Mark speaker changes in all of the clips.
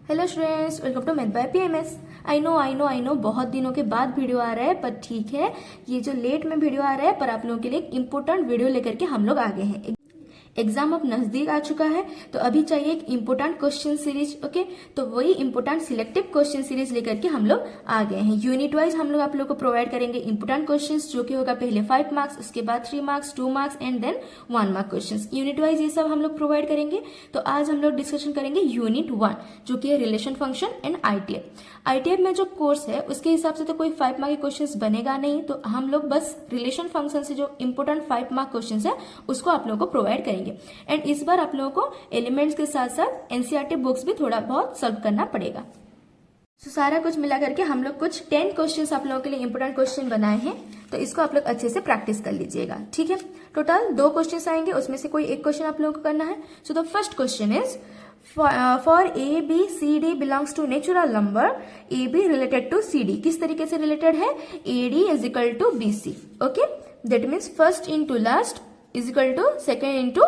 Speaker 1: Hello students, welcome to math by PMS. I know बहुत दिनों के बाद वीडियो आ रहा है, पर ठीक है, ये जो लेट में वीडियो आ रहा है, पर आप लोगों के लिए एक इम्पोर्टेंट वीडियो लेकर के हम लोग आगे हैं। एग्जाम अब नजदीक आ चुका है, तो अभी चाहिए एक इम्पोर्टेंट क्वेश्चन सीरीज। ओके, तो वही इम्पोर्टेंट सिलेक्टिव क्वेश्चन सीरीज लेकर के हम लोग आ गए हैं। यूनिट वाइज हम लोग आप लोग को प्रोवाइड करेंगे इम्पोर्टेंट क्वेश्चंस, जो कि होगा पहले 5 मार्क्स, उसके बाद 3 marks, 2 marks and then 1 mark questions. Unit wise ये सब हम लोग प्रोवाइड करेंगे। तो आज हम लोग डिस्कशन करेंगे यूनिट 1, जो कि है relation function and ITF. ITF में जो कोर्स है उसके हिसाब से तो कोई 5 मार्क के क्वेश्चंस बनेगा नहीं, तो हम लोग बस रिलेशन फंक्शन से जो इम्पोर्टेंट 5 मार्क क्वेश्चंस है उसको आप लोगों को प्रोवाइड करेंगे। एंड इस बार आप लोगों को एलिमेंट्स के साथ साथ एनसीईआरटी बुक्स भी थोड़ा बहुत सॉल्व करना पड़ेगा। तो सारा कुछ मिला करके हम लोग कुछ 10 क्वेश्चंस आप लोगों के लिए इंपोर्टेंट क्वेश्चन बनाए हैं, तो इसको आप लोग अच्छे से प्रैक्टिस कर लीजिएगा। ठीक है, टोटल 2 क्वेश्चंस आएंगे, उसमें से कोई एक क्वेश्चन आप लोगों को करना है। So the first question is for A B C D belongs to natural number A B related to C D. किस तरीके से रिलेटेड है? A D is equal to B C. Okay, that means first into last is equal to second into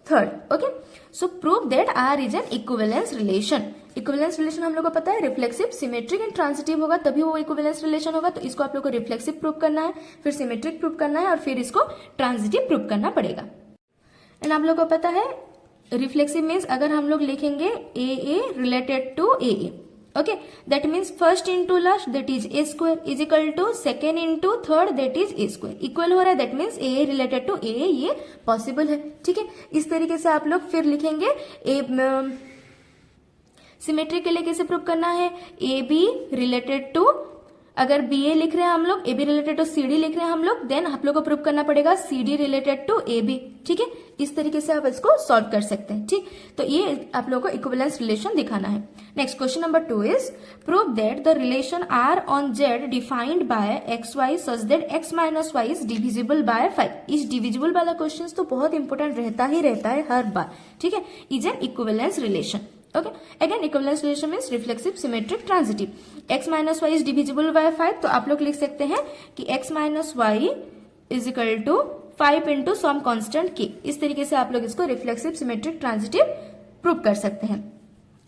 Speaker 1: third. Okay, so prove that R is an equivalence relation. Equivalence relation हम लोग को पता है reflexive, symmetric and transitive होगा, तभी वो equivalence relation होगा। तो इसको आप लोग को रिफ्लेक्सिव प्रूव करना है, फिर सिमेट्रिक प्रूव करना है, और फिर इसको ट्रांजिटिव प्रूव करना पड़ेगा। एंड आप लोग को पता है रिफ्लेक्सिव मीन्स अगर हम लोग लिखेंगे a related to a, okay, that means first into last that is a square is equal to second into third that is a square. Equal हो रहा है, that means a related to a, ये possible है। ठीक है, इस तरीके से आप लोग फिर लिखेंगे। ए सिमेट्रिक के लिए कैसे प्रूव करना है? ए बी रिलेटेड टू, अगर बी ए लिख रहे हैं हम लोग, A B related to C D लिख रहे हैं हम लोग, देन आप लोग को प्रूव करना पड़ेगा C D related to A B. ठीक है, इस तरीके से आप इसको सॉल्व कर सकते हैं। ठीक, तो ये आप लोगों को इक्विवेलेंस रिलेशन दिखाना है। Next question number 2 is prove that the relation R on Z defined by X Y such that X minus Y is divisible by 5। इस डिविजिबल वाला क्वेश्चन तो बहुत इंपॉर्टेंट रहता है हर बार। ठीक है, is an equivalence relation. Okay, again equivalence relation means reflexive, symmetric, transitive. X minus Y is divisible by 5, तो आप लोग लिख सकते हैं कि X minus Y is equal to 5 into some constant K. इस तरीके से आप लोग इसको रिफ्लेक्सिव, सिमेट्रिक, ट्रांजिटिव प्रूव कर सकते हैं।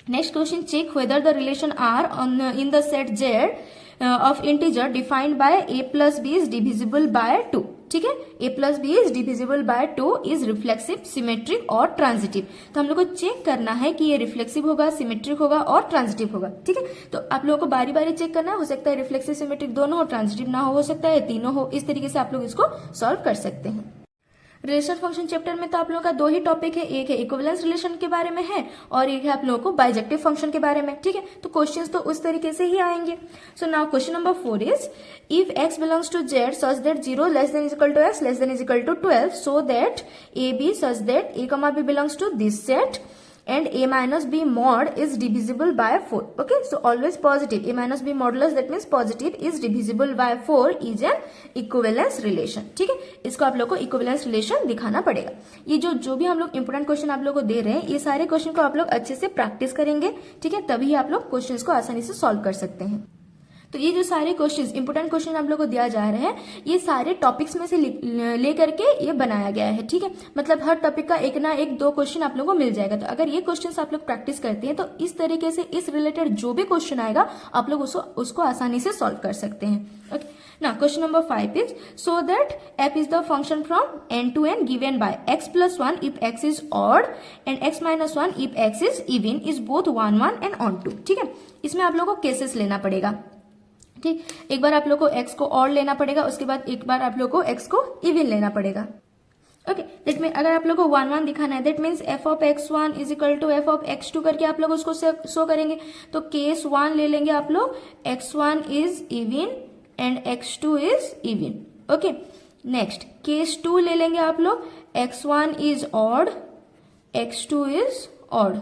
Speaker 1: Next question, check whether the relation R on in the set Z of integer defined by a plus b is divisible by 2। ठीक है, a plus b is divisible by 2 is reflexive, symmetric और transitive. तो हम लोग को check करना है कि ये रिफ्लेक्सिव होगा, सिमेट्रिक होगा और ट्रांजिटिव होगा। ठीक है, तो आप लोगों को बारी बारी चेक करना है। हो सकता है रिफ्लेक्सिव, सिमेट्रिक दोनों हो, ट्रांजिटिव ना हो सकता है तीनों हो। इस तरीके से आप लोग इसको सॉल्व कर सकते हैं। रिलेशन फंक्शन चैप्टर में तो आप लोगों का 2 ही टॉपिक है, एक है इक्विवेलेंस रिलेशन के बारे में है, और एक है आप लोगों को बाइजेक्टिव फंक्शन के बारे में। ठीक है, तो क्वेश्चंस तो उस तरीके से ही आएंगे। So now question number 4 is if x belongs to z such that 0 less than is equal to x less than is equal to 12 so that a b such that a comma b belongs to this set and a minus b mod is divisible by 4. Okay, so always positive. A minus b modulus that means positive is divisible by 4 is an equivalence relation. ठीक है, इसको आप लोग को equivalence relation दिखाना पड़ेगा। ये जो भी हम लोग इंपोर्टेंट क्वेश्चन आप लोग को दे रहे हैं, ये सारे क्वेश्चन को आप लोग अच्छे से प्रैक्टिस करेंगे। ठीक है, तभी आप लोग क्वेश्चन को आसानी से सॉल्व कर सकते हैं। तो ये जो सारे क्वेश्चंस, इंपोर्टेंट क्वेश्चन आप लोग को दिया जा रहा है, ये सारे टॉपिक्स में से ले करके ये बनाया गया है। ठीक है, मतलब हर टॉपिक का एक ना एक 2 क्वेश्चन आप लोगों को मिल जाएगा। तो अगर ये क्वेश्चंस आप लोग प्रैक्टिस करते हैं, तो इस तरीके से इस रिलेटेड जो भी क्वेश्चन आएगा आप लोग उसको आसानी से सॉल्व कर सकते हैं। Okay, now question number 5 is so that f is the function from n to n given by x plus 1 if x is odd and x minus 1 if x is even is both 1 1 and on 2। ठीक है, इसमें आप लोगों को cases लेना पड़ेगा। ठीक, एक बार आप लोग को x को ऑड लेना पड़ेगा, उसके बाद एक बार आप लोग को x को इवन लेना पड़ेगा। ओके, दैट मीन अगर आप लोग को 1 1 दिखाना है, that means f of x1 is equal to f of x2 करके आप लोग उसको शो करेंगे। तो केस 1 ले लेंगे आप लोग, x1 is even and x2 is even. Okay, next case 2 ले लेंगे आप लोग, x1 is odd, x2 is odd.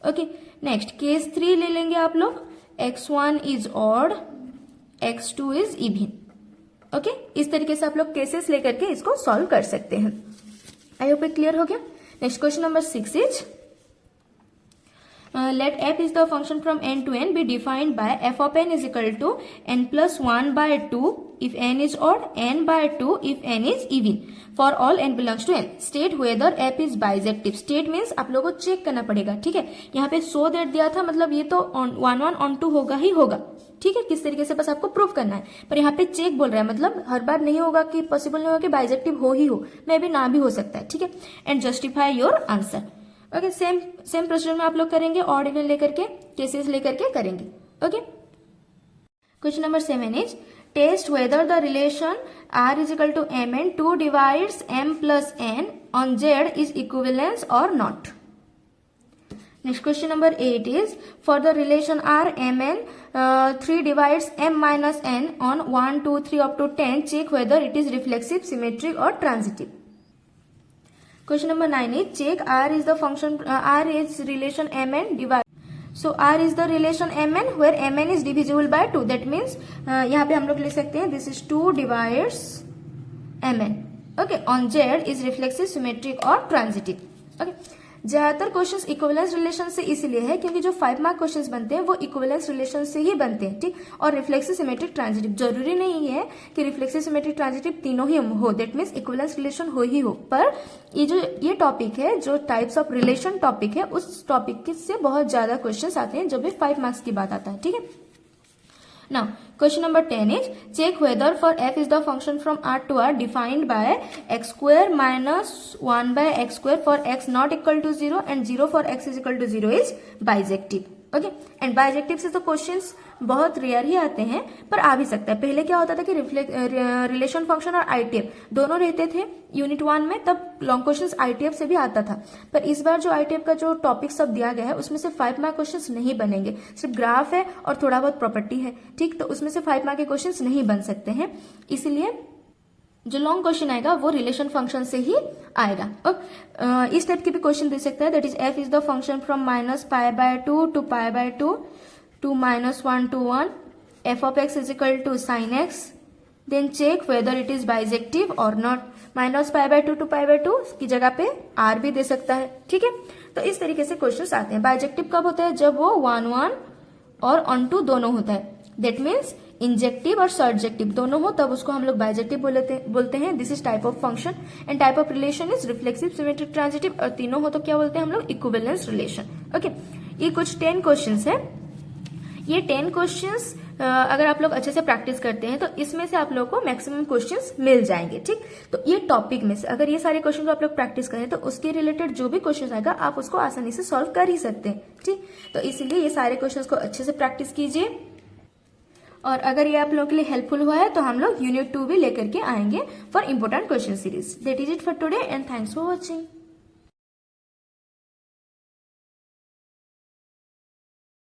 Speaker 1: Okay, next case 3 ले लेंगे आप लोग, x1 is odd, x2 is even. Okay, इस तरीके से आप लोग केसेस लेकर के इसको सॉल्व कर सकते हैं। आई होप इट क्लियर हो गया। Next question number 6 is let f is the function from n to n be defined by f of n is equal to n plus 1 by 2 if n is odd, n by 2 if n is even, for all n belongs to n. State whether f is bijective. State means आप लोगों को check करना पड़ेगा, ठीक है। यहाँ पे so that दिया था, मतलब ये तो on 1 1 on 2 होगा ही होगा, ठीक है। किस तरीके से बस आपको प्रूफ करना है, पर यहाँ पे चेक बोल रहा है, मतलब हर बार नहीं होगा कि पॉसिबल नहीं होगा कि बाइजेक्टिव हो ही हो, मे भी ना भी हो सकता है, ठीक है। And justify your answer. Okay, same procedure में आप लोग करेंगे, ऑर्डिनल लेकर के, केसेस लेकर के करेंगे। Okay, question number 7 is test whether the relation r is equal to mn 2 divides m plus n on z is equivalence or not. Next question number 8 is for the relation r mn 3 divides m minus n on 1 2 3 up to 10, check whether it is reflexive, symmetric or transitive. Question number 9 is check r is the function r is relation mn divide. So r is the relation mn where mn is divisible by 2. That means यहाँ पे हम लोग लिख सकते हैं this is 2 divides mn. Okay, on z is reflexive, symmetric और transitive. Okay, ज्यादातर questions equivalence relation से इसलिए है क्योंकि जो 5 मार्क क्वेश्चंस बनते हैं वो इक्विवेलेंस रिलेशन से ही बनते हैं, ठीक। और रिफ्लेक्सिव, सिमेट्रिक, ट्रांजिटिव जरूरी नहीं है कि रिफ्लेक्सिव, सिमेट्रिक, ट्रांजिटिव तीनों ही हो, दैट मीन्स इक्विवेलेंस रिलेशन हो ही हो। पर ये टॉपिक है, जो टाइप्स ऑफ रिलेशन टॉपिक है, उस टॉपिक से बहुत ज्यादा क्वेश्चंस आते हैं जब भी 5 मार्क्स की बात आता है, ठीक है। Now, question number 10 is check whether for f is the function from R to R defined by x square minus 1 by x square for x not equal to 0 and 0 for x is equal to 0 is bijective. Okay, and bijective से तो questions बहुत rare ही आते हैं, पर आ भी सकता है। पहले क्या होता था कि रिलेशन फंक्शन और आईटीएफ दोनों रहते थे यूनिट 1 में, तब लॉन्ग क्वेश्चंस आईटीएफ से भी आता था। पर इस बार जो आईटीएफ का जो टॉपिक सब दिया गया है उसमें से 5 मार्क क्वेश्चंस नहीं बनेंगे, सिर्फ ग्राफ है और थोड़ा बहुत प्रॉपर्टी है, ठीक। तो उसमें से 5 मार्क के क्वेश्चंस नहीं बन सकते हैं, इसलिए जो लॉन्ग क्वेश्चन आएगा वो रिलेशन फंक्शन से ही आएगा। और इस टाइप के भी क्वेश्चन दे सकता है, that is f is the function from -π/2 to π/2 to -1 to 1, f of x is equal to sin x, then check whether it is bijective or not. -π/2 to π/2 की जगह पे r भी दे सकता है, ठीक है। तो इस तरीके से क्वेश्चन आते हैं। बाइजेक्टिव कब होता है? जब वो 1 1 और on 2 दोनों होता है, दैट मीन्स इंजेक्टिव और सर्जेक्टिव दोनों हो, तब उसको हम लोग बाइजेक्टिव बोलते हैं। This is type of function and type of relation is reflexive, symmetric, transitive, और तीनों हो तो क्या बोलते हैं हम लोग? Equivalence relation. ओके, ये कुछ 10 क्वेश्चंस है। ये 10 क्वेश्चंस अगर आप लोग अच्छे से प्रैक्टिस करते हैं तो इसमें से आप लोग को मैक्सिमम क्वेश्चंस मिल जाएंगे, ठीक। तो ये टॉपिक में से अगर ये सारे क्वेश्चन को आप लोग प्रैक्टिस करें तो उसके रिलेटेड जो भी क्वेश्चन आएगा आप उसको आसानी से सॉल्व कर ही सकते हैं, ठीक। तो इसीलिए ये सारे क्वेश्चंस को अच्छे से प्रैक्टिस कीजिए। और अगर ये आप लोगों के लिए हेल्पफुल हुआ है तो हम लोग यूनिट 2 भी लेकर के आएंगे for important question series. That is it for today and thanks for watching.